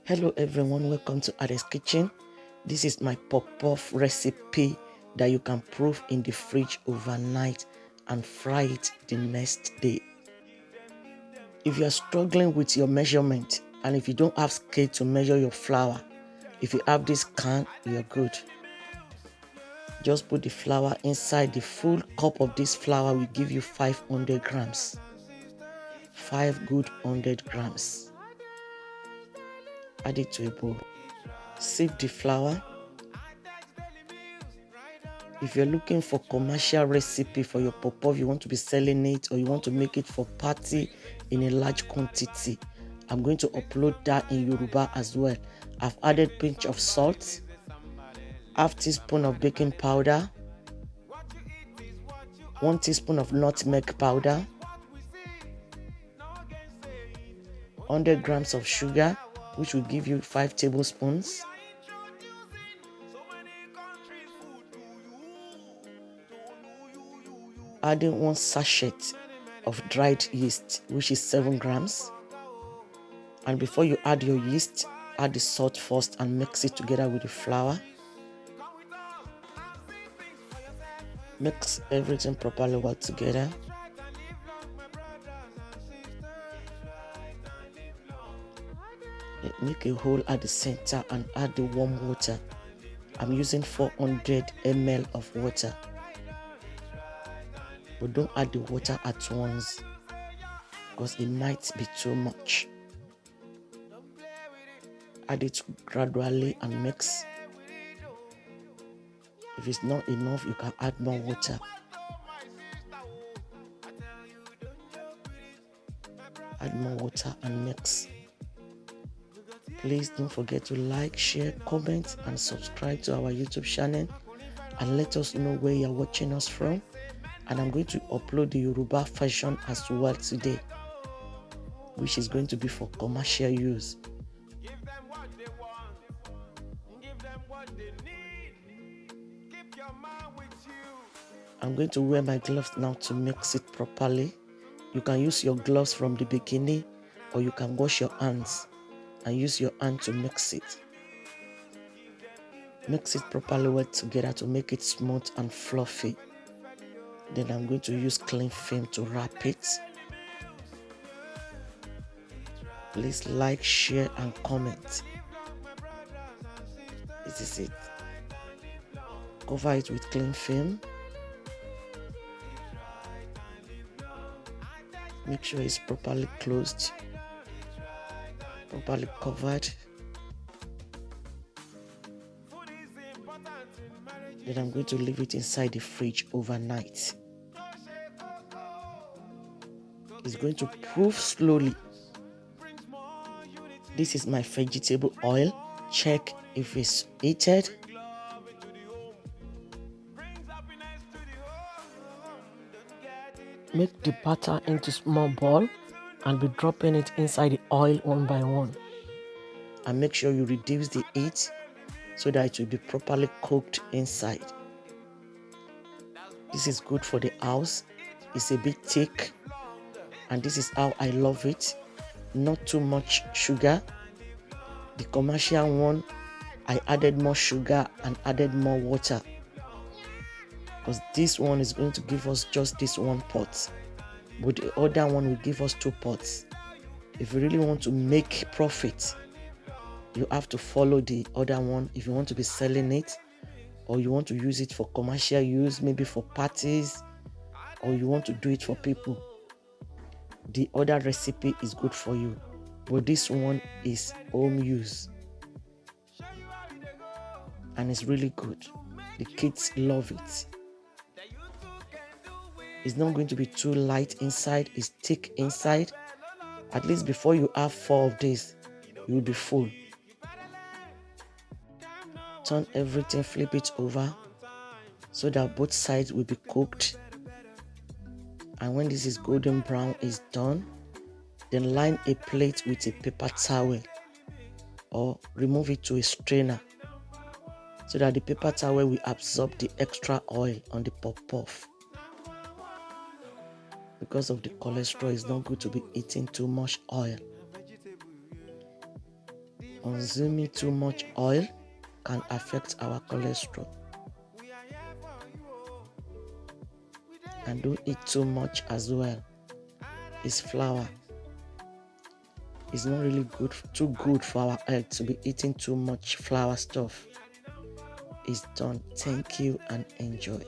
Hello everyone, welcome to Ada's Kitchen. This is my puffpuff recipe that you can prove in the fridge overnight and fry it the next day. If you are struggling with your measurement and if you don't have scale to measure your flour, if you have this can, you're good. Just put the flour inside. The full cup of this flour will give you 500 grams. 5 good 100 grams. Add it to a bowl. Sieve the flour. If you're looking for commercial recipe for your puffpuff, you want to be selling it or you want to make it for party in a large quantity, I'm going to upload that in Yoruba as well. I've added pinch of salt, half teaspoon of baking powder, 1 teaspoon of nutmeg powder, 100 grams of sugar, which will give you 5 tablespoons, adding 1 sachet of dried yeast, which is 7 grams. And before you add your yeast, add the salt first and mix it together with the flour. Mix everything properly well together. Make a hole at the center and add the warm water. I'm using 400 ml of water. But don't add the water at once because it might be too much. Add it gradually and mix. If it's not enough, you can add more water. Add more water and mix. Please don't forget to like, share, comment, and subscribe to our YouTube channel. And let us know where you're watching us from. And I'm going to upload the Yoruba version as well today, which is going to be for commercial use. I'm going to wear my gloves now to mix it properly. You can use your gloves from the beginning, or you can wash your hands and use your hand to mix it. Mix it properly well together to make it smooth and fluffy. Then I'm going to use cling film to wrap it. Please like, share, and comment. This is it. Cover it with cling film. Make sure it's properly closed, properly covered. Then I'm going to leave it inside the fridge overnight. It's going to proof slowly. This is my vegetable oil. Check if it's heated. Make the batter into small ball and be dropping it inside the oil one by one. And make sure you reduce the heat so that it will be properly cooked inside. This is good for the house. It's a bit thick, and this is how I love it. Not too much sugar. The commercial one, I added more sugar and added more water, because this one is going to give us just this one pot, but the other one will give us 2 pots. If you really want to make profit, you have to follow the other one if you want to be selling it, or you want to use it for commercial use, maybe for parties, or you want to do it for people. The other recipe is good for you, but this one is home use and it's really good. The kids love it. It's not going to be too light inside, it's thick inside. At least before you have 4 of these, you will be full. Turn everything, flip it over so that both sides will be cooked. And when this is golden brown is done, then line a plate with a paper towel or remove it to a strainer so that the paper towel will absorb the extra oil on the puffpuff. Because of the cholesterol, it's not good to be eating too much oil. Consuming too much oil can affect our cholesterol. And don't eat too much as well. It's flour. It's not really too good for our health to be eating too much flour stuff. It's done. Thank you and enjoy.